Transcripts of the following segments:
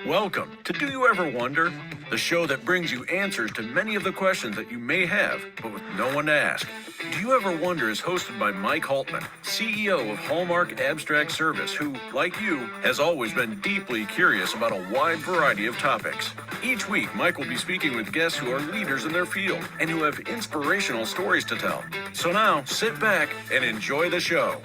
Welcome to Do You Ever Wonder? The show that brings you answers to many of the questions that you may have, but with no one to ask. Do You Ever Wonder is hosted by Mike Haltman, CEO of Hallmark Abstract Service, who, like you, has always been deeply curious about a wide variety of topics. Each week, Mike will be speaking with guests who are leaders in their field and who have inspirational stories to tell. So now, sit back and enjoy the show.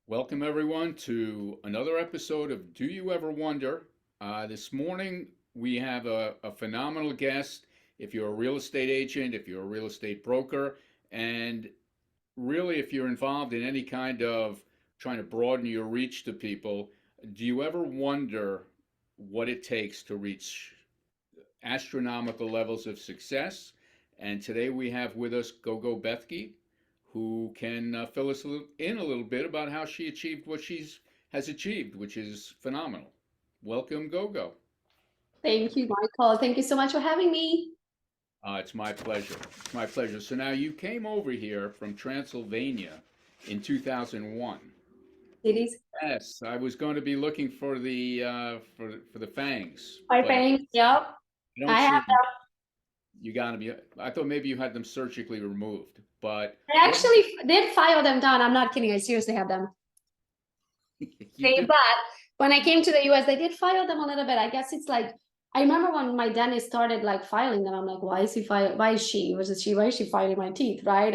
Welcome, everyone, to another episode of Do You Ever Wonder? This morning, we have a phenomenal guest. If you're a real estate agent, if you're a real estate broker, and really if you're involved in any kind of trying to broaden your reach to people, do you ever wonder what it takes to reach astronomical levels of success? And today we have with us Gogo Bethke, who can fill us in a little bit about how she achieved what has achieved, which is phenomenal. Welcome, Gogo. Thank you, Michael. Thank you so much for having me. It's my pleasure. It's my pleasure. So now you came over here from Transylvania in 2001. It is. Yes, I was going to be looking for the fangs. My fangs. Yep. I have them. You got them. I thought maybe you had them surgically removed, but I actually did file them down. I'm not kidding. I seriously have them. But when I came to the US, they did file them a little bit. I guess it's like, I remember when my dentist started like filing them, I'm like, why is she filing my teeth, right?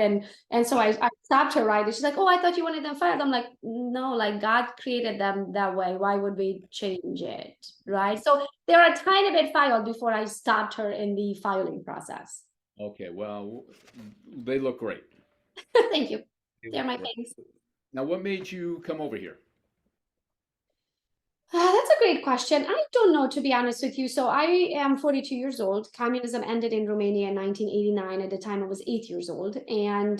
And so I stopped her, right? And she's like, oh, I thought you wanted them filed. I'm like, no, like God created them that way. Why would we change it, right? So they're a tiny bit filed before I stopped her in the filing process. Okay, well, they look great. Thank you. They're my things. Now, what made you come over here? That's a great question. I don't know, to be honest with you. So I am 42 years old. Communism ended in Romania in 1989. At the time, I was 8 years old. And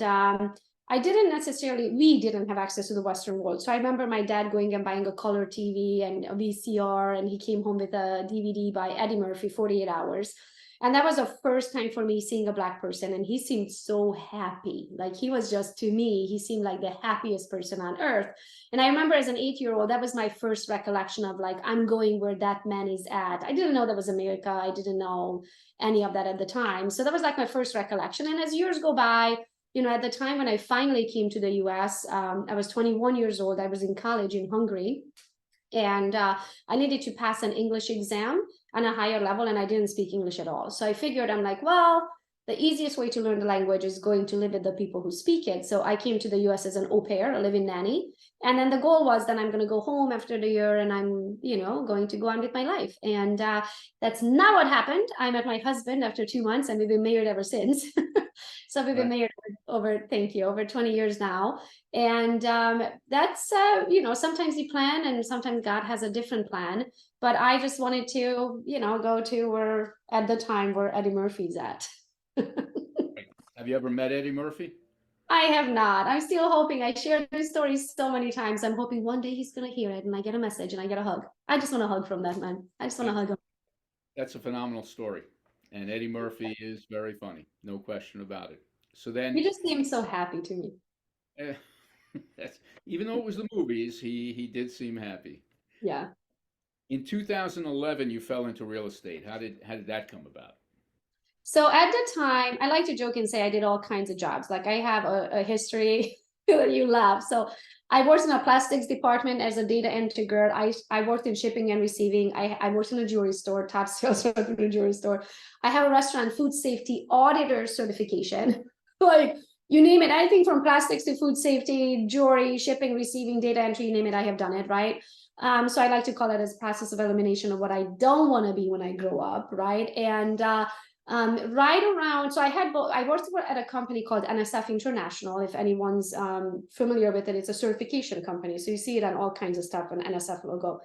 we didn't have access to the Western world. So I remember my dad going and buying a color TV and a VCR, and he came home with a DVD by Eddie Murphy, 48 Hours. And that was the first time for me seeing a Black person. And he seemed so happy. Like he was just, to me, he seemed like the happiest person on earth. And I remember as an 8-year-old, that was my first recollection of like, I'm going where that man is at. I didn't know that was America. I didn't know any of that at the time. So that was like my first recollection. And as years go by, you know, at the time when I finally came to the US, I was 21 years old. I was in college in Hungary. And I needed to pass an English exam on a higher level, and I didn't speak English at all. So I figured, I'm like, well, the easiest way to learn the language is going to live with the people who speak it. So I came to the US as an au pair, a living nanny. And then the goal was that I'm going to go home after the year and I'm, you know, going to go on with my life. And that's not what happened. I met my husband after 2 months and we've been married ever since. So we've been married over 20 years now. And that's, you know, sometimes you plan and sometimes God has a different plan. But I just wanted to, you know, go to where Eddie Murphy's at. Have you ever met Eddie Murphy? I have not. I'm still hoping. I shared this story so many times. I'm hoping one day he's going to hear it and I get a message and I get a hug. I just want a hug from that man. I just want to hug him. That's a phenomenal story. And Eddie Murphy is very funny. No question about it. So then he just seemed so happy to me. Even though it was the movies, he did seem happy. Yeah. In 2011, you fell into real estate. How did that come about? So at the time, I like to joke and say I did all kinds of jobs. Like I have a history that you laugh. So I worked in a plastics department as a data entry girl. I worked in shipping and receiving. I worked in a jewelry store, top sales rep in a jewelry store. I have a restaurant food safety auditor certification. Like you name it, anything from plastics to food safety, jewelry, shipping, receiving, data entry, you name it, I have done it, right? So I like to call it as process of elimination of what I don't want to be when I grow up, right? And right around, so I worked at a company called NSF International. If anyone's familiar with it, it's a certification company. So you see it on all kinds of stuff, an NSF logo.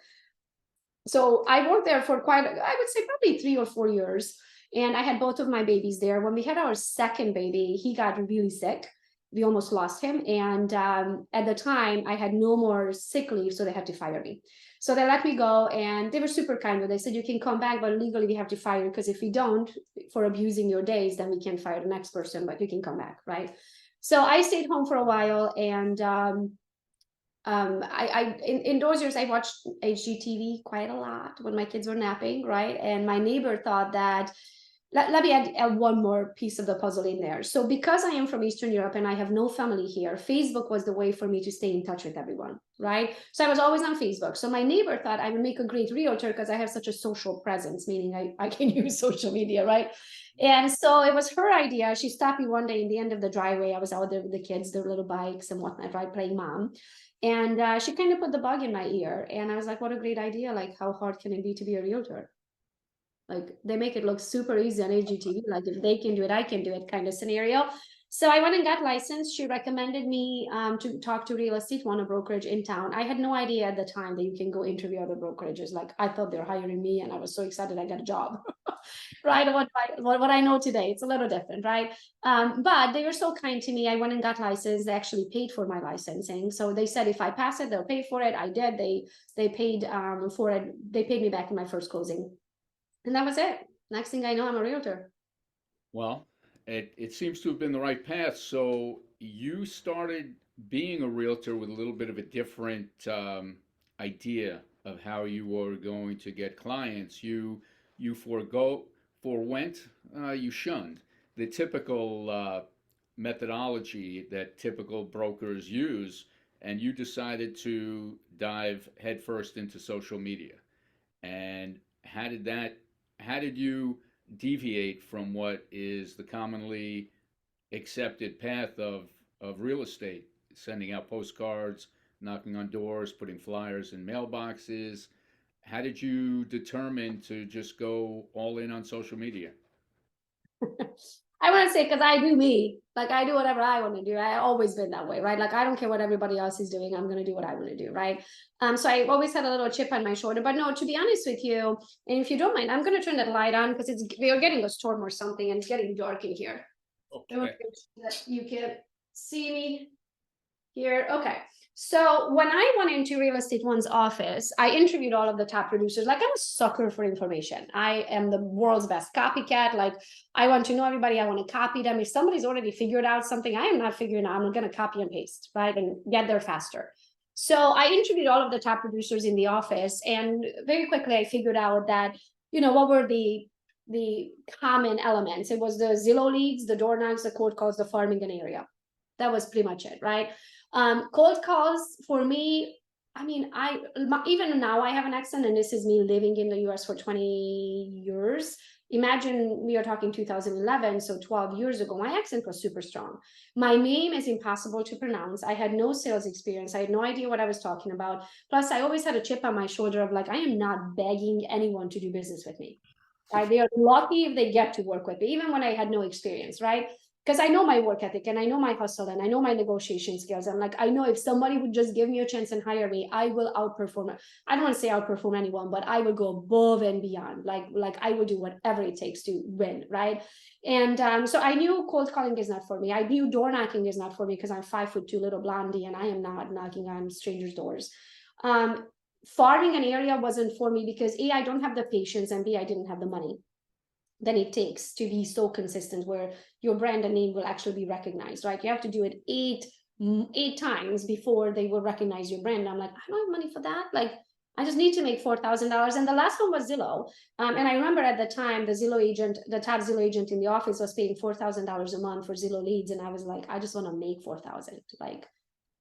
So I worked there for I would say probably 3 or 4 years. And I had both of my babies there. When we had our second baby, he got really sick. We almost lost him. And at the time, I had no more sick leave, so they had to fire me. So they let me go, and they were super kind. They said, you can come back, but legally we have to fire you, because if we don't, for abusing your days, then we can fire the next person, but you can come back, right? So I stayed home for a while, and in those years, I watched HGTV quite a lot when my kids were napping, right? And my neighbor thought that, let me add one more piece of the puzzle in there. So because I am from Eastern Europe and I have no family here, Facebook was the way for me to stay in touch with everyone, right? So I was always on Facebook. So my neighbor thought I would make a great realtor because I have such a social presence, meaning I can use social media, right? And so it was her idea. She stopped me one day in the end of the driveway. I was out there with the kids, their little bikes and whatnot, right, playing mom. And she kind of put the bug in my ear. And I was like, what a great idea. Like, how hard can it be to be a realtor? Like, they make it look super easy on AGTV. Like, if they can do it, I can do it kind of scenario. So I went and got licensed. She recommended me to talk to real estate, one, a brokerage in town. I had no idea at the time that you can go interview other brokerages. Like, I thought they were hiring me and I was so excited I got a job. Right? What I know today, it's a little different, right? But they were so kind to me. I went and got licensed. They actually paid for my licensing. So they said if I pass it, they'll pay for it. I did. They paid for it. They paid me back in my first closing. And that was it. Next thing I know, I'm a realtor. Well, it seems to have been the right path. So you started being a realtor with a little bit of a different idea of how you were going to get clients. You you shunned the typical methodology that typical brokers use, and you decided to dive headfirst into social media. And how did you deviate from what is the commonly accepted path of real estate, sending out postcards, knocking on doors, putting flyers in mailboxes? How did you determine to just go all in on social media? I want to say, because I do me, like I do whatever I want to do. I always been that way, right? Like I don't care what everybody else is doing. I'm going to do what I want to do, right? So I always had a little chip on my shoulder. But no, to be honest with you, and if you don't mind, I'm going to turn that light on because we are getting a storm or something, and it's getting dark in here. Okay. That you can see me here. Okay. So when I went into Real Estate One's office, I interviewed all of the top producers. Like, I'm a sucker for information. I am the world's best copycat. Like, I want to know everybody. I want to copy them. If somebody's already figured out something, I am not figuring out. I'm going to copy and paste, right? And get there faster. So I interviewed all of the top producers in the office. And very quickly, I figured out that, what were the common elements. It was the Zillow leads, the door knocks, the cold calls, the farming and area. That was pretty much it, right? Cold calls for me, I mean, even now I have an accent, and this is me living in the US for 20 years. Imagine we are talking 2011, so 12 years ago, my accent was super strong. My name is impossible to pronounce. I had no sales experience. I had no idea what I was talking about. Plus, I always had a chip on my shoulder of like, I am not begging anyone to do business with me. Right? They are lucky if they get to work with me, even when I had no experience, right? Because I know my work ethic and I know my hustle and I know my negotiation skills. I'm like, I know if somebody would just give me a chance and hire me, I will outperform. I don't want to say outperform anyone, but I would go above and beyond. Like I would do whatever it takes to win, right? And so I knew cold calling is not for me. I knew door knocking is not for me because I'm 5'2" little blondie and I am not knocking on strangers' doors. Farming an area wasn't for me because A, I don't have the patience, and B, I didn't have the money than it takes to be so consistent where your brand and name will actually be recognized, right? You have to do it eight times before they will recognize your brand. I'm like, I don't have money for that. Like, I just need to make $4,000. And the last one was Zillow. And I remember at the time, the top Zillow agent in the office was paying $4,000 a month for Zillow leads. And I was like, I just want to make 4,000. Like,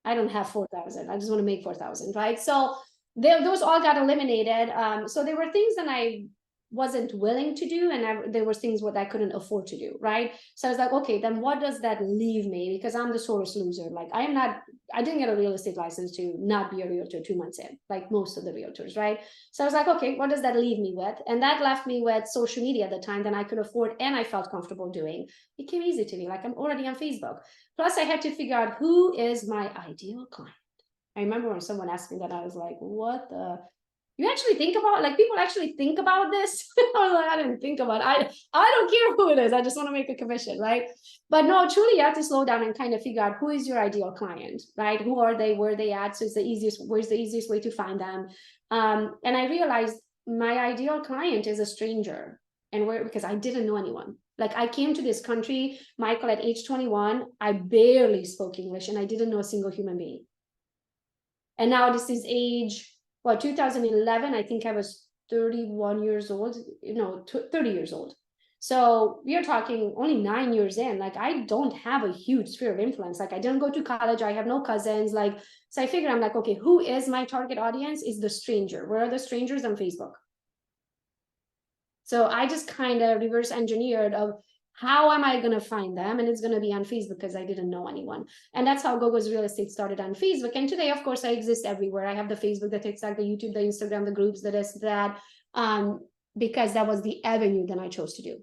I don't have 4,000. I just want to make 4,000, right? So those all got eliminated. So there were things that I wasn't willing to do, and there were things what I couldn't afford to do, right? So I was like, okay, then what does that leave me? Because I'm the sorest loser. Like I didn't get a real estate license to not be a realtor 2 months in, like most of the realtors, right? So I was like, okay, what does that leave me with? And that left me with social media at the time that I could afford and I felt comfortable doing. It came easy to me, like I'm already on Facebook. Plus I had to figure out who is my ideal client. I remember when someone asked me that, I was like, what the? You actually think about, like, people actually think about this? I was like, I didn't think about it. I don't care who it is. I just want to make a commission, right? But no, truly, you have to slow down and kind of figure out who is your ideal client, right? Who are they? Where are they at? So where's the easiest way to find them? And I realized my ideal client is a stranger, because I didn't know anyone. Like I came to this country, Michael, at age 21, I barely spoke English and I didn't know a single human being. And now this is age, 2011, I think I was 31 years old, 30 years old. So we are talking only 9 years in. Like, I don't have a huge sphere of influence. Like, I didn't go to college. I have no cousins. Like, so I figure, I'm like, okay, who is my target audience? Is the stranger. Where are the strangers? On Facebook. So I just kind of reverse engineered of how am I going to find them? And it's going to be on Facebook because I didn't know anyone. And that's how Gogo's Real Estate started on Facebook. And today, of course, I exist everywhere. I have the Facebook, the TikTok, the YouTube, the Instagram, the groups, the this, that, because that was the avenue that I chose to do.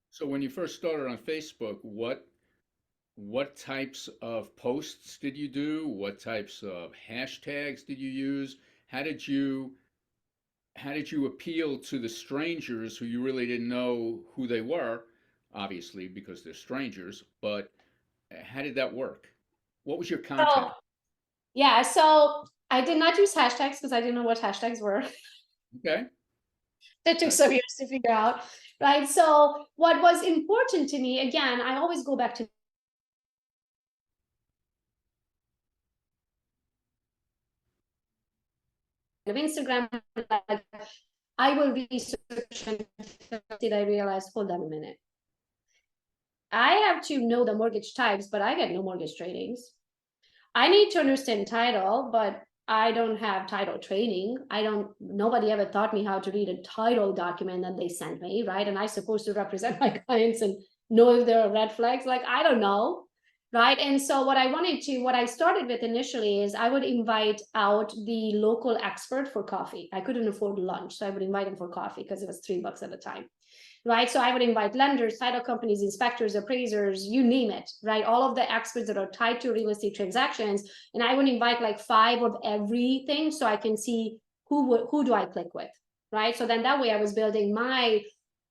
So when you first started on Facebook, what types of posts did you do? What types of hashtags did you use? How did you appeal to the strangers who you really didn't know who they were, obviously because they're strangers, but how did that work? What was your content? So I did not use hashtags because I didn't know what hashtags were. Okay. That took some years to figure out, right? So what was important to me, again, I always go back to Instagram. Like, I will research and did I realize, hold on a minute. I have to know the mortgage types, but I get no mortgage trainings. I need to understand title, but I don't have title training. Nobody ever taught me how to read a title document that they sent me, right? And I'm supposed to represent my clients and know if there are red flags. Like, I don't know, right? And so what I started with initially is I would invite out the local expert for coffee. I couldn't afford lunch, so I would invite them for coffee because it was $3 at a time. Right. So I would invite lenders, title companies, inspectors, appraisers, you name it, right? All of the experts that are tied to real estate transactions. And I would invite like 5 of everything so I can see who do I click with, right? So then that way I was building my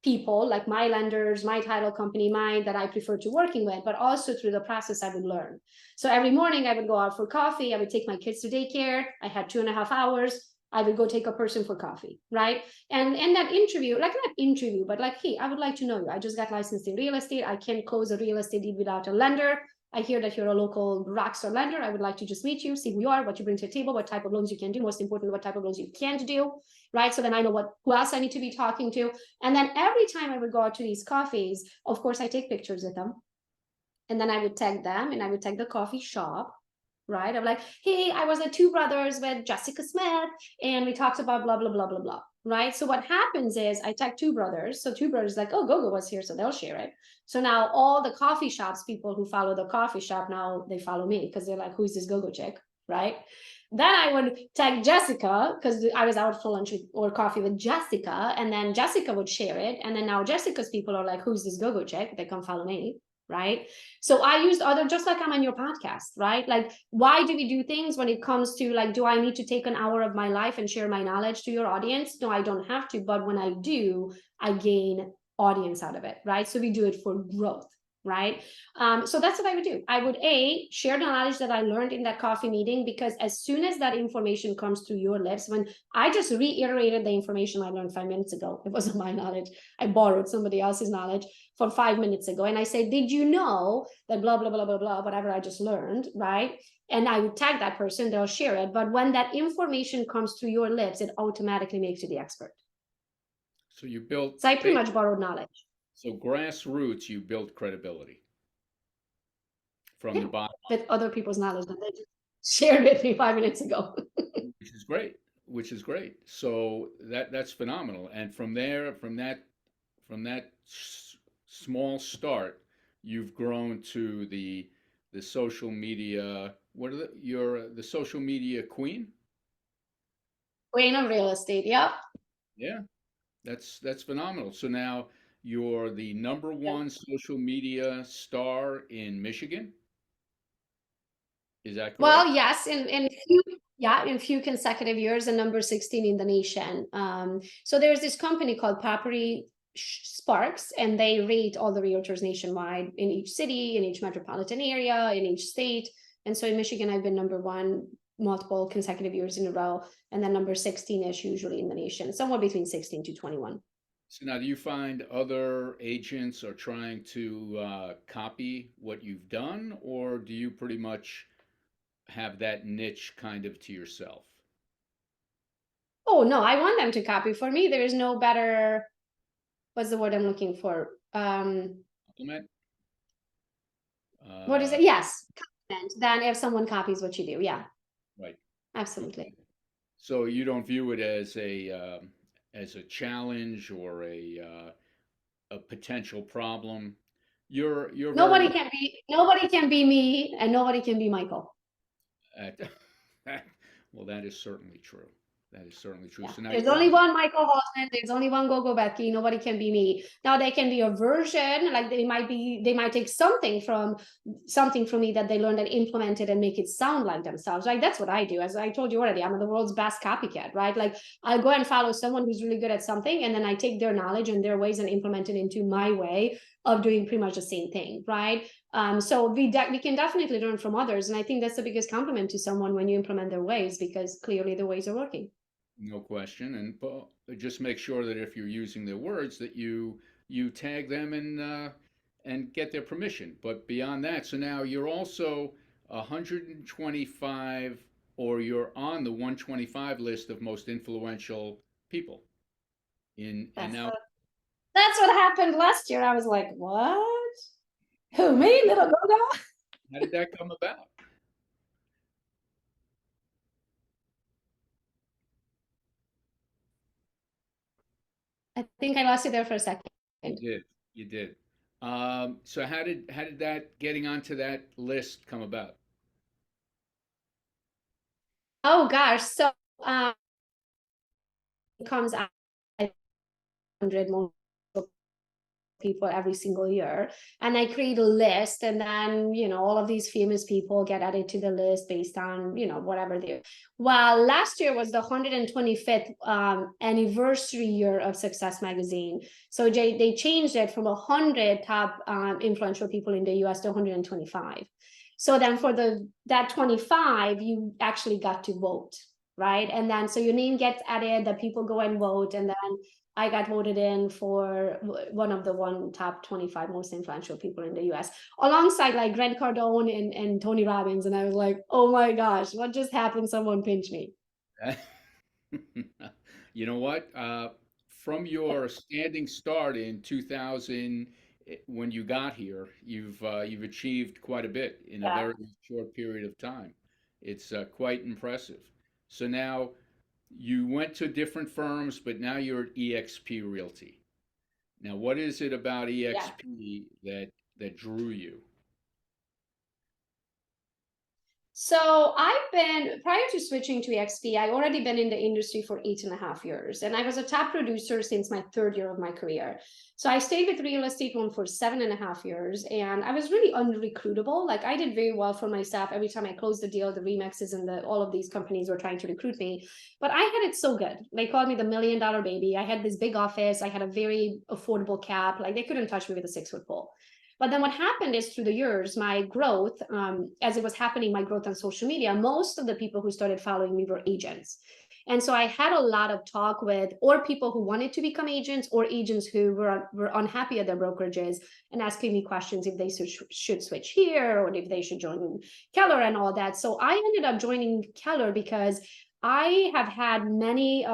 people, like my lenders, my title company, mine that I prefer to working with, but also through the process I would learn. So every morning I would go out for coffee. I would take my kids to daycare. I had 2.5 hours. I would go take a person for coffee, right? And in that interview, like not interview, but like, hey, I would like to know you. I just got licensed in real estate. I can't close a real estate deal without a lender. I hear that you're a local rockstar lender. I would like to just meet you, see who you are, what you bring to the table, what type of loans you can do, most important, what type of loans you can't do, right? So then I know who else I need to be talking to. And then every time I would go out to these coffees, of course, I take pictures with them. And then I would tag them and I would tag the coffee shop, right? I'm like, hey, I was at Two Brothers with Jessica Smith and we talked about blah, blah, blah, blah, blah, right? So what happens is I tag Two Brothers. So Two Brothers like, oh, Gogo was here, so they'll share it. So now all the coffee shops, people who follow the coffee shop, now they follow me because they're like, who's this Gogo chick, right? Then I would tag Jessica because I was out for lunch or coffee with Jessica, and then Jessica would share it. And then now Jessica's people are like, who's this Gogo chick? They come follow me, right? So I used other, just like I'm on your podcast, right? Like, why do we do things when it comes to like, do I need to take an hour of my life and share my knowledge to your audience? No, I don't have to. But when I do, I gain audience out of it, right? So we do it for growth, right? So that's what I would do. I would share the knowledge that I learned in that coffee meeting, because as soon as that information comes through your lips, when I just reiterated the information I learned 5 minutes ago, it wasn't my knowledge. I borrowed somebody else's knowledge from 5 minutes ago. And I say, did you know that blah, blah, blah, blah, blah, whatever I just learned, right? And I would tag that person, they'll share it. But when that information comes through your lips, it automatically makes you the expert. So you built, So I pretty much borrowed knowledge. so grassroots, you built credibility from the bottom, With other people's knowledge that they just shared with me 5 minutes ago. which is great, So that's phenomenal. And from there, from that small start, you've grown to the social media. What are you're the social media queen? Queen of real estate, yep. Yeah, that's phenomenal. So now you're the #1 social media star in Michigan. Is that correct? Well, yes, in few consecutive years, and number 16 in the nation. So there's this company called Property Sparks, and they rate all the realtors nationwide in each city, in each metropolitan area, in each state. And so in Michigan, I've been #1 multiple consecutive years in a row, and then number 16-ish usually in the nation, somewhere between 16 to 21. So now, do you find other agents are trying to copy what you've done, or do you pretty much have that niche kind of to yourself? Oh no, I want them to copy. For me, there is no better, what's the word I'm looking for? Compliment? What is Uh, it? Yes, compliment than if someone copies what you do. Yeah, right. absolutely. Okay. So you don't view it as a challenge or a potential problem. You're very much Nobody can be me, and nobody can be Michael. at, well, that is certainly true. That is certainly true. Yeah, So now there's you're only also, one Michael Haltman. There's only one Gogo Bethke. Nobody can be me. Now they can be a version, like they might take something from me that they learned and implement it and make it sound like themselves. Right? That's what I do. As I told you already, I'm the world's best copycat. Right? Like I'll go and follow someone who's really good at something, and then I take their knowledge and their ways and implement it into my way of doing pretty much the same thing. Right? So we can definitely learn from others, and I think that's the biggest compliment to someone when you implement their ways, because clearly the ways are working. no question, and just make sure that if you're using their words, that you tag them and get their permission. But beyond that, so now you're also 125, or you're on the 125 list of most influential people in, and That's now That's what happened last year. I was like, what? Who, me, little Gogo? how did that come about? I think I lost you there for a second. You did, you did. So how did that getting onto that list come about? Oh gosh. So it comes out 100 more people every single year, and I create a list, and then all of these famous people get added to the list based on whatever they. Well, last year was the 125th anniversary year of Success Magazine, so they changed it from 100 top influential people in the US to 125. So then for that 25, you actually got to vote, right? And then so your name gets added, the people go and vote, and then I got voted in for one of the top 25 most influential people in the US, alongside like Grant Cardone and Tony Robbins. And I was like, oh my gosh, what just happened? Someone pinched me. You know what? From your standing start in 2000, when you got here, you've achieved quite a bit in a Yeah. very short period of time. It's quite impressive. So now you went to different firms, but now you're at eXp Realty. Now, what is it about Yeah. eXp that drew you? So I've been, prior to switching to EXP, I already been in the industry for 8.5 years, and I was a top producer since my third year of my career. So I stayed with Real Estate One for 7.5 years, and I was really unrecruitable. Like I did very well for myself. Every time I closed the deal, the Remexes and all of these companies were trying to recruit me, but I had it so good. They called me the $1 million baby. I had this big office. I had a very affordable cap. Like they couldn't touch me with a 6-foot pole. But then what happened is through the years, my growth, as it was happening, my growth on social media, most of the people who started following me were agents. And so I had a lot of talk with, or people who wanted to become agents, or agents who were unhappy at their brokerages and asking me questions if they should switch here, or if they should join Keller and all that. So I ended up joining Keller because I have had many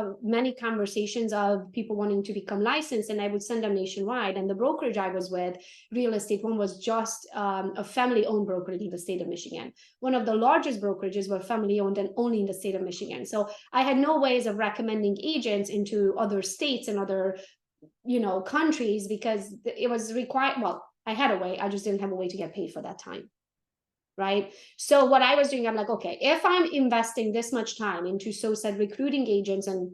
conversations of people wanting to become licensed, and I would send them nationwide. And the brokerage I was with, Real Estate One, was just a family-owned brokerage in the state of Michigan. One of the largest brokerages were family-owned and only in the state of Michigan. So I had no ways of recommending agents into other states and other countries, because it was required. Well, I had a way, I just didn't have a way to get paid for that time. Right. So what I was doing, I'm like, okay, if I'm investing this much time into said recruiting agents and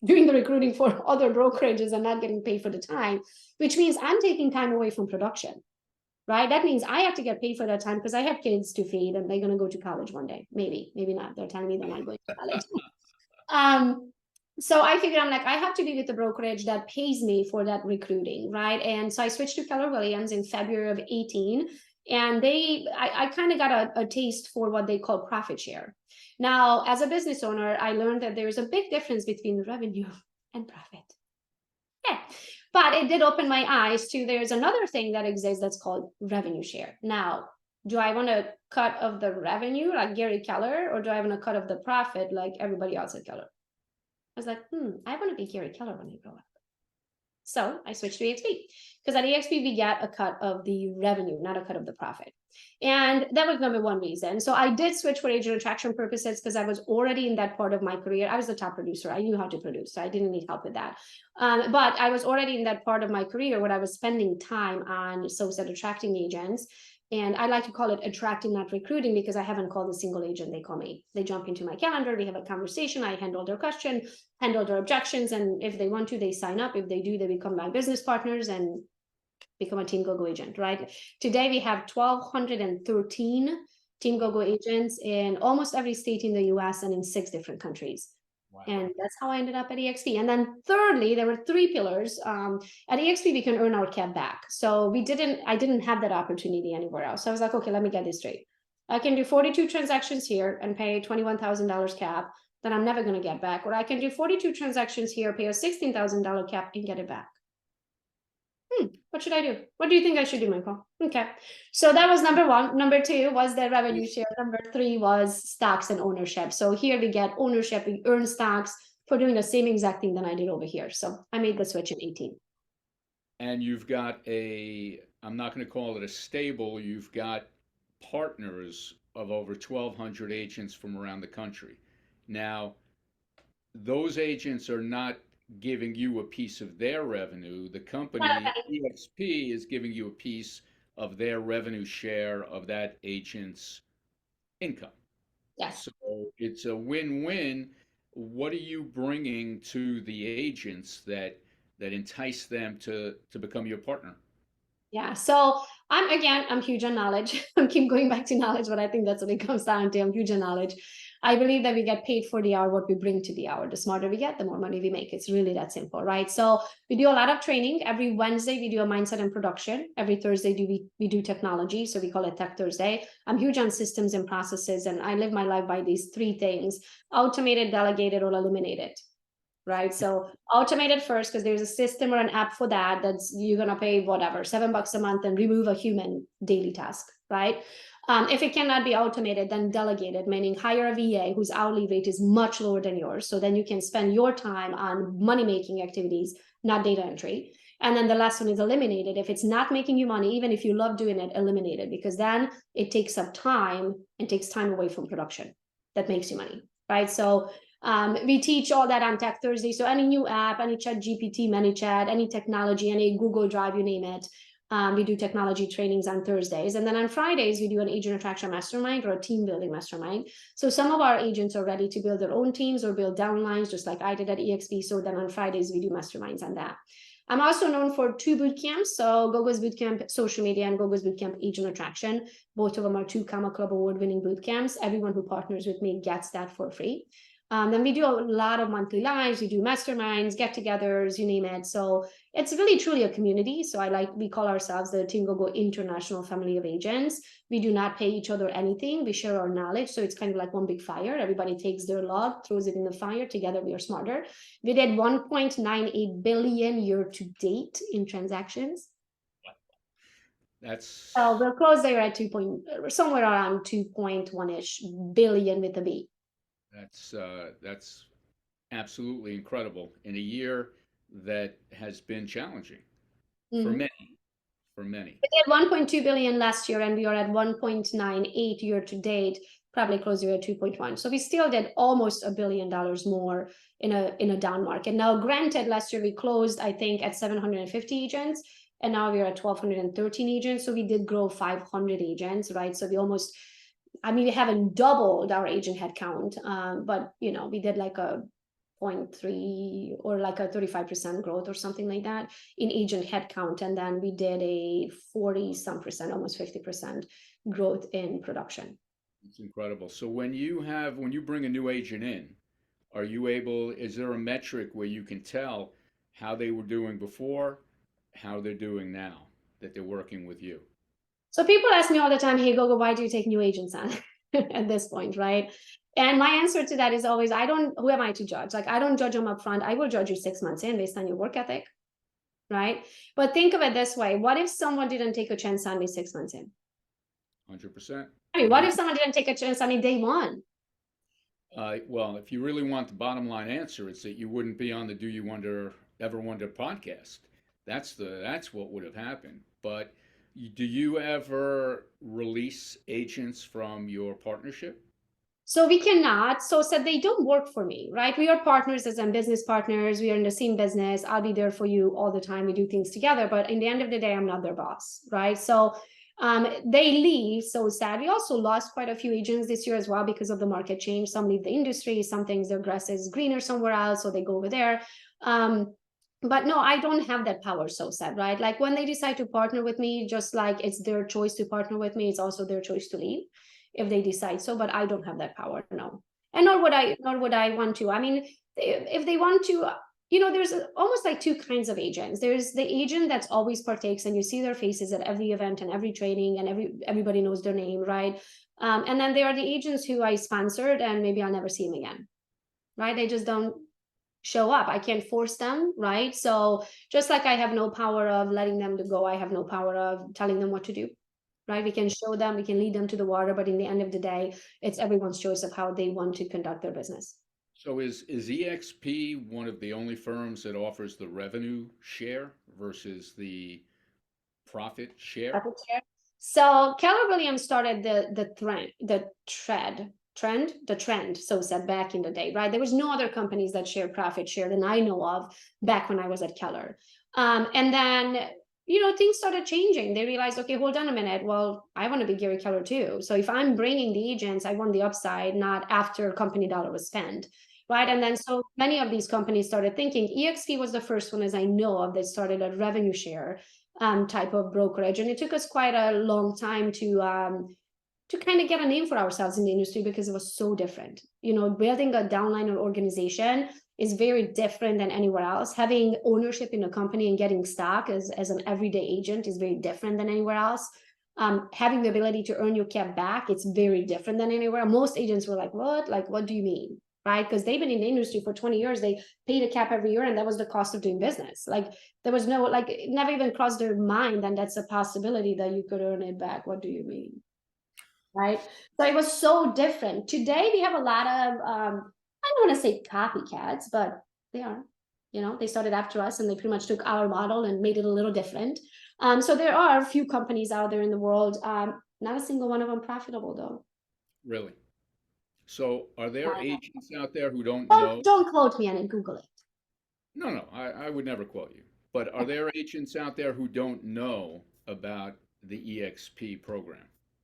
doing the recruiting for other brokerages and not getting paid for the time, which means I'm taking time away from production. Right. That means I have to get paid for that time because I have kids to feed and they're going to go to college one day. Maybe not. They're telling me they're not going to college. So I figured, I'm like, I have to be with the brokerage that pays me for that recruiting. Right. And so I switched to Keller Williams in February of 18. And I kind of got a taste for what they call profit share. Now, as a business owner, I learned that there's a big difference between revenue and profit. Yeah. But it did open my eyes to, there's another thing that exists that's called revenue share. Now, Do I want a cut of the revenue like Gary Keller, or do I want a cut of the profit like everybody else at Keller? I was like, I want to be Gary Keller when I grow up. So I switched to EXP because at EXP we get a cut of the revenue, not a cut of the profit. And that was number one reason. So I did switch for agent attraction purposes because I was already in that part of my career. I was the top producer. I knew how to produce, so I didn't need help with that. But I was already in that part of my career where I was spending time on, so said, attracting agents. And I like to call it attracting, not recruiting, because I haven't called a single agent. They call me. They jump into my calendar. We have a conversation. I handle their question, handle their objections. And if they want to, they sign up. If they do, they become my business partners and become a Team Gogo agent, right? Today, we have 1,213 Team Gogo agents in almost every state in the US and in 6 different countries. Wow. And that's how I ended up at EXP. And then thirdly, there were 3 pillars. At EXP, we can earn our cap back. So I didn't have that opportunity anywhere else. So I was like, okay, let me get this straight. I can do 42 transactions here and pay $21,000 cap that I'm never going to get back. Or I can do 42 transactions here, pay a $16,000 cap and get it back. What should I do? What do you think I should do, Michael? Okay. So that was number 1. Number 2 was the revenue share. Number 3 was stocks and ownership. So here we get ownership, we earn stocks for doing the same exact thing that I did over here. So I made the switch in 18. And you've got I'm not going to call it a stable, you've got partners of over 1,200 agents from around the country. Now, those agents are not giving you a piece of their revenue. The company, EXP, is giving you a piece of their revenue share of that agent's income. Yes. So it's a win-win. What are you bringing to the agents that entice them to become your partner? Yeah, so I'm huge on knowledge. I keep going back to knowledge, but I think that's what it comes down to. I'm huge on knowledge. I believe that we get paid for the hour, what we bring to the hour. The smarter we get, the more money we make. It's really that simple, right? So we do a lot of training. Every Wednesday, we do a mindset and production. Every Thursday, we do technology. So we call it Tech Thursday. I'm huge on systems and processes, and I live my life by these 3 things: automated, delegated, or eliminated. Right? So automated first, because there's a system or an app for that. That's you're gonna pay whatever, $7 a month and remove a human daily task, right? If it cannot be automated, then delegated, meaning hire a VA whose hourly rate is much lower than yours. So then you can spend your time on money-making activities, not data entry. And then the last one is eliminated. If it's not making you money, even if you love doing it, eliminate it, because then it takes up time and takes time away from production that makes you money, right? So we teach all that on Tech Thursday. So any new app, any Chat GPT, ManyChat, any technology, any Google Drive, you name it. We do technology trainings on Thursdays. And then on Fridays, we do an agent attraction mastermind or a team building mastermind. So some of our agents are ready to build their own teams or build downlines, just like I did at EXP. So then on Fridays, we do masterminds on that. I'm also known for 2 boot camps. So Gogos Bootcamp Social Media and Gogos Bootcamp Agent Attraction. Both of them are 2 Comma Club award-winning boot camps. Everyone who partners with me gets that for free. Then we do a lot of monthly lives, we do masterminds, get-togethers, you name it. So it's really truly a community. So we call ourselves the Team Gogo International Family of Agents. We do not pay each other anything. We share our knowledge. So it's kind of like one big fire. Everybody takes their log, throws it in the fire. Together we are smarter. We did 1.98 billion year to date in transactions. So we'll close there at somewhere around 2.1-ish billion with a B. That's absolutely incredible in a year that has been challenging for many. We did 1.2 billion last year, and we are at 1.98 year to date, probably closer at 2.1. So we still did almost $1 billion more in a down market. Now, granted, last year we closed, I think, at 750 agents, and now we're at 1,213 agents. So we did grow 500 agents, right? So we haven't doubled our agent headcount, but we did like a 0.3 or like a 35% growth or something like that in agent headcount, and then we did a 40-some%, almost 50% growth in production. It's incredible. So when you bring a new agent in, is there a metric where you can tell how they were doing before, how they're doing now that they're working with you? So people ask me all the time, hey, Gogo, why do you take new agents on at this point, right? And my answer to that is always, who am I to judge? Like, I don't judge them up front. I will judge you 6 months in based on your work ethic, right? But think of it this way. What if someone didn't take a chance on me 6 months in? 100%. I mean, what if someone didn't take a chance on me day one? Well, if you really want the bottom line answer, it's that you wouldn't be on the Do You Ever Wonder podcast. That's what would have happened. But do you ever release agents from your partnership? So we cannot. So said they don't work for me, right? We are partners as in business partners. We are in the same business. I'll be there for you all the time. We do things together. But in the end of the day, I'm not their boss, right? So they leave. So sad. We also lost quite a few agents this year as well because of the market change. Some leave the industry. Some things their grass is greener somewhere else, so they go over there. But no, I don't have that power, so sad, right? Like when they decide to partner with me, just like it's their choice to partner with me, it's also their choice to leave if they decide so, but I don't have that power, no. And nor would I want to. I mean, if they want to, there's almost like two kinds of agents. There's the agent that's always partakes and you see their faces at every event and every training and everybody knows their name, right? And then there are the agents who I sponsored and maybe I'll never see them again, right? They just don't show up. I can't force them, right? So just like I have no power of letting them to go, I have no power of telling them what to do. Right? We can show them, we can lead them to the water, but in the end of the day, it's everyone's choice of how they want to conduct their business. So is EXP one of the only firms that offers the revenue share versus the profit share? Profit share. So Keller Williams started the trend, so said back in the day, right? There was no other companies that share profit share than I know of back when I was at Keller. And then things started changing. They realized, okay, hold on a minute. Well, I want to be Gary Keller too. So if I'm bringing the agents, I want the upside, not after company dollar was spent, right? And then so many of these companies started thinking. EXP was the first one, as I know of, that started a revenue share type of brokerage, and it took us quite a long time to kind of get a name for ourselves in the industry because it was so different. Building a downline or organization is very different than anywhere else. Having ownership in a company and getting stock as an everyday agent is very different than anywhere else. Having the ability to earn your cap back, it's very different than anywhere. Most agents were like, what? Like, what do you mean? Right? Because they've been in the industry for 20 years. They paid a cap every year, and that was the cost of doing business. Like, there was no, like, it never even crossed their mind, and that's a possibility that you could earn it back. What do you mean? Right? So it was so different. Today, we have a lot of, I don't want to say copycats, but they are. They started after us and they pretty much took our model and made it a little different. So there are a few companies out there in the world. Not a single one of them profitable, though. Really? So are there agents out there who don't Don't, know? don't quote me on it. Google it. No, I would never quote you. But are there agents out there who don't know about the EXP program?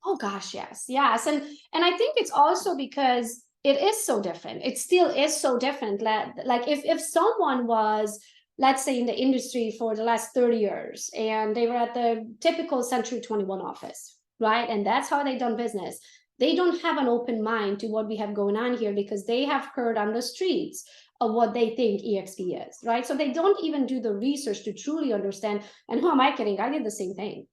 Oh gosh, yes. And I think it's also because it is so different. It still is so different. Like if someone was, let's say, in the industry for the last 30 years and they were at the typical Century 21 office, right? And that's how they done business. They don't have an open mind to what we have going on here because they have heard on the streets of what they think EXP is, right? So they don't even do the research to truly understand. And who am I kidding? I did the same thing.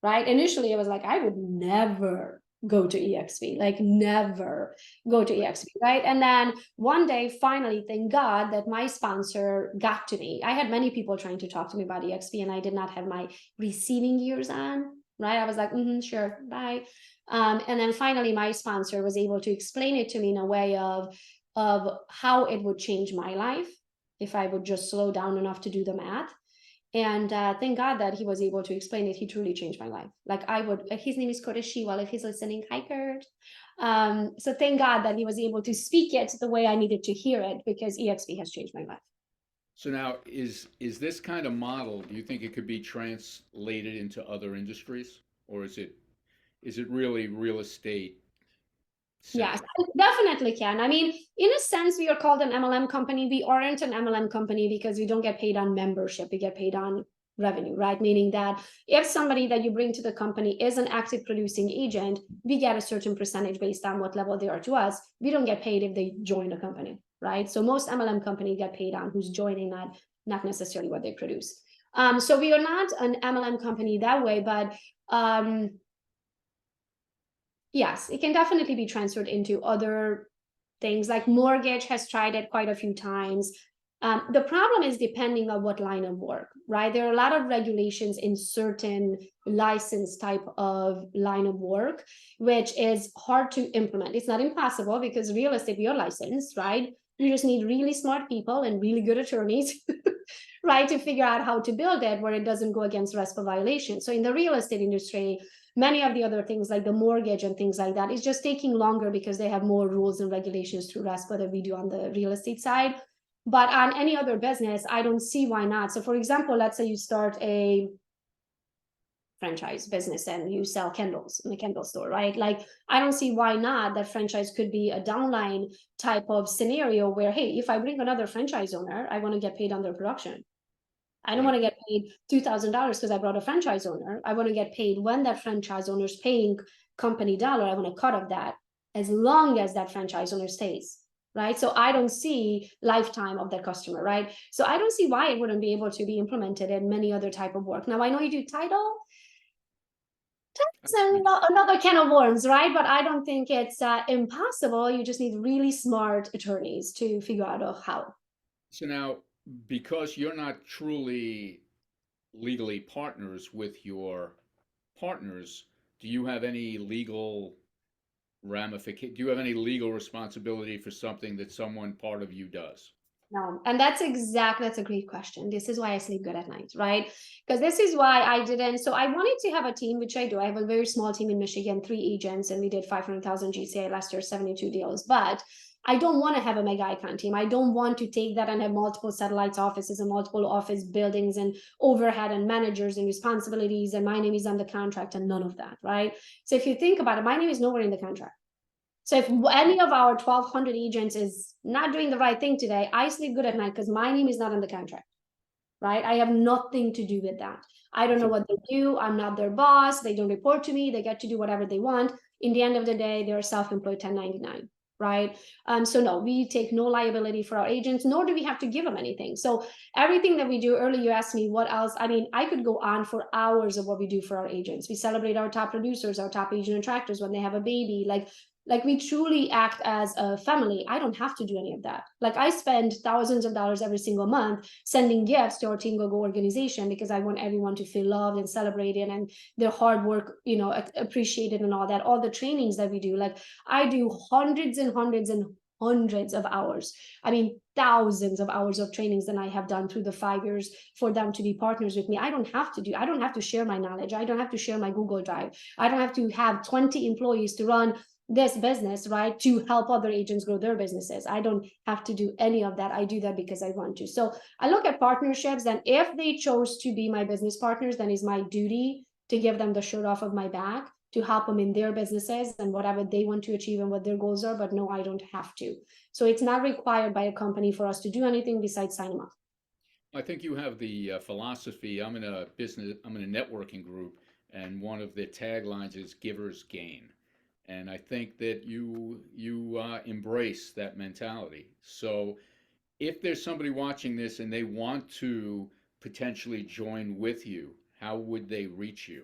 Right? Initially, I was like, I would never go to EXP, like never go to EXP, right? And then one day, finally, thank God that my sponsor got to me. I had many people trying to talk to me about EXP, and I did not have my receiving gears on, right? I was like, sure, bye. And then finally, my sponsor was able to explain it to me in a way of how it would change my life if I would just slow down enough to do the math. And thank God that he was able to explain it. He truly changed my life. Like his name is Curtis Shewell, if he's listening. Hi, Kurt. So thank God that he was able to speak it the way I needed to hear it, because EXP has changed my life. So now, is this kind of model, do you think it could be translated into other industries? Or is it really real estate Yes, centric? it definitely can. I mean, in a sense, we are called an MLM company. We aren't an MLM company because we don't get paid on membership. We get paid on revenue, right? Meaning that if somebody that you bring to the company is an active producing agent, we get a certain percentage based on what level they are to us. We don't get paid if they join the company, right? So most MLM companies get paid on who's joining, not necessarily what they produce. So we are not an MLM company that way, but yes, it can definitely be transferred into other things. Like mortgage has tried it quite a few times. The problem is depending on what line of work, right? There are a lot of regulations in certain license type of line of work, which is hard to implement. It's not impossible because real estate, we are licensed, right? You just need really smart people and really good attorneys, right, to figure out how to build it where it doesn't go against RESPA violations. So in the real estate industry, many of the other things like the mortgage and things like that is just taking longer because they have more rules and regulations through RESPA than we do on the real estate side. But on any other business, I don't see why not. So for example, let's say you start a franchise business and you sell candles in a candle store, right? Like, I don't see why not that franchise could be a downline type of scenario where, hey, if I bring another franchise owner, I want to get paid on their production. I don't want to get paid $2,000 because I brought a franchise owner. I want to get paid when that franchise owner is paying company dollar. I want a cut of that as long as that franchise owner stays, right? So I don't see lifetime of that customer, right? So I don't see why it wouldn't be able to be implemented in many other type of work. Now I know you do title. It's another can of worms, right? But I don't think it's impossible. You just need really smart attorneys to figure out how. So now, because you're not truly legally partners with your partners, do you have any legal ramification? Do you have any legal responsibility for something that someone part of you does? No, and that's a great question. This is why I sleep good at night, right? Because this is why I didn't. So I wanted to have a team, which I do. I have a very small team in Michigan, 3 agents, and we did 500,000 GCI last year, 72 deals. But I don't want to have a mega icon team. I don't want to take that and have multiple satellites offices and multiple office buildings and overhead and managers and responsibilities. And my name is on the contract and none of that, right? So if you think about it, my name is nowhere in the contract. So if any of our 1,200 agents is not doing the right thing today, I sleep good at night because my name is not on the contract, right? I have nothing to do with that. I don't know what they do. I'm not their boss. They don't report to me. They get to do whatever they want. In the end of the day, they're self-employed 1099, right? So no, we take no liability for our agents, nor do we have to give them anything. So everything that we do, earlier you asked me what else. I mean, I could go on for hours of what we do for our agents. We celebrate our top producers, our top agent attractors when they have a baby, like we truly act as a family. I don't have to do any of that. Like I spend thousands of dollars every single month sending gifts to our Team Gogo organization because I want everyone to feel loved and celebrated and their hard work, appreciated and all that. All the trainings that we do, like I do hundreds and hundreds and hundreds of hours. I mean, thousands of hours of trainings that I have done through the 5 years for them to be partners with me. I don't have to share my knowledge. I don't have to share my Google Drive. I don't have to have 20 employees to run this business, right, to help other agents grow their businesses. I don't have to do any of that. I do that because I want to. So I look at partnerships, and if they chose to be my business partners, then it's my duty to give them the shirt off of my back to help them in their businesses and whatever they want to achieve and what their goals are. But no, I don't have to. So it's not required by a company for us to do anything besides sign them up. I think you have the philosophy. I'm in a networking group, and one of the taglines is "Givers Gain." And I think that you embrace that mentality. So if there's somebody watching this and they want to potentially join with you, how would they reach you?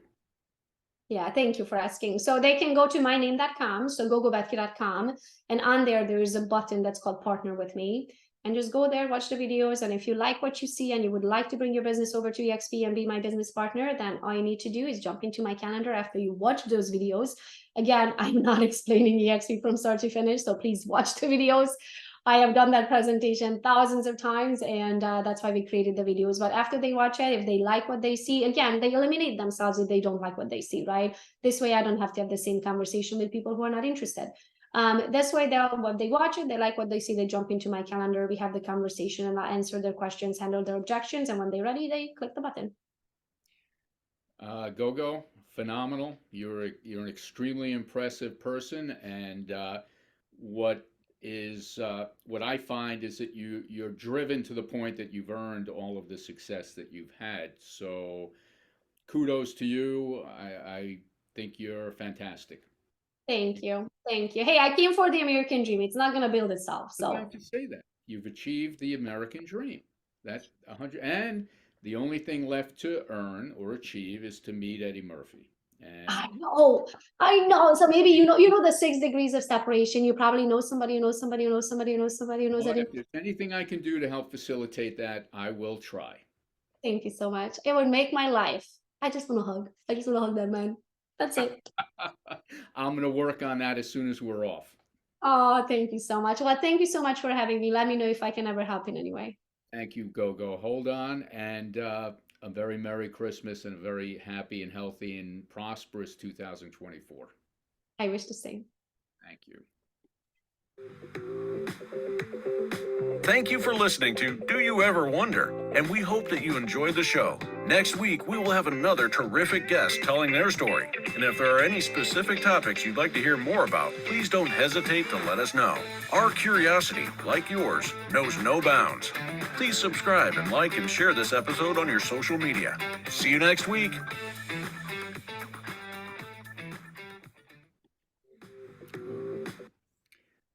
Yeah, thank you for asking. So they can go to myname.com, so gogobethke.com, and on there is a button that's called Partner with Me. And just go there, watch the videos, and if you like what you see and you would like to bring your business over to EXP and be my business partner, then all you need to do is jump into my calendar after you watch those videos. Again, I'm not explaining EXP from start to finish, so please watch the videos. I have done that presentation thousands of times, and that's why we created the videos. But after they watch it, if they like what they see, again, they eliminate themselves if they don't like what they see, right? This way, I don't have to have the same conversation with people who are not interested. This way, when they watch it, they like what they see, they jump into my calendar, we have the conversation, and I answer their questions, handle their objections, and when they're ready, they click the button. Gogo, phenomenal. You're an extremely impressive person, and what I find is that you're driven to the point that you've earned all of the success that you've had. So kudos to you. I think you're fantastic. Thank you. Thank you. Hey, I came for the American dream. It's not going to build itself. I was So about to say that. You've achieved the American dream. That's 100, and the only thing left to earn or achieve is to meet Eddie Murphy. And I know. So maybe you know the 6 degrees of separation. You probably know somebody who knows somebody who knows somebody who knows somebody who knows well, that. if there's anything I can do to help facilitate that, I will try. Thank you so much. It would make my life. I just want to hug. I just want to hug that man. That's it. I'm going to work on that as soon as we're off. Oh, thank you so much. Well, thank you so much for having me. Let me know if I can ever help in any way. Thank you, Gogo. Hold on, and a very Merry Christmas and a very happy and healthy and prosperous 2024. I wish the same. Thank you. Thank you for listening to Do You Ever Wonder? And we hope that you enjoyed the show. Next week, we will have another terrific guest telling their story. And if there are any specific topics you'd like to hear more about, please don't hesitate to let us know. Our curiosity, like yours, knows no bounds. Please subscribe and like and share this episode on your social media. See you next week.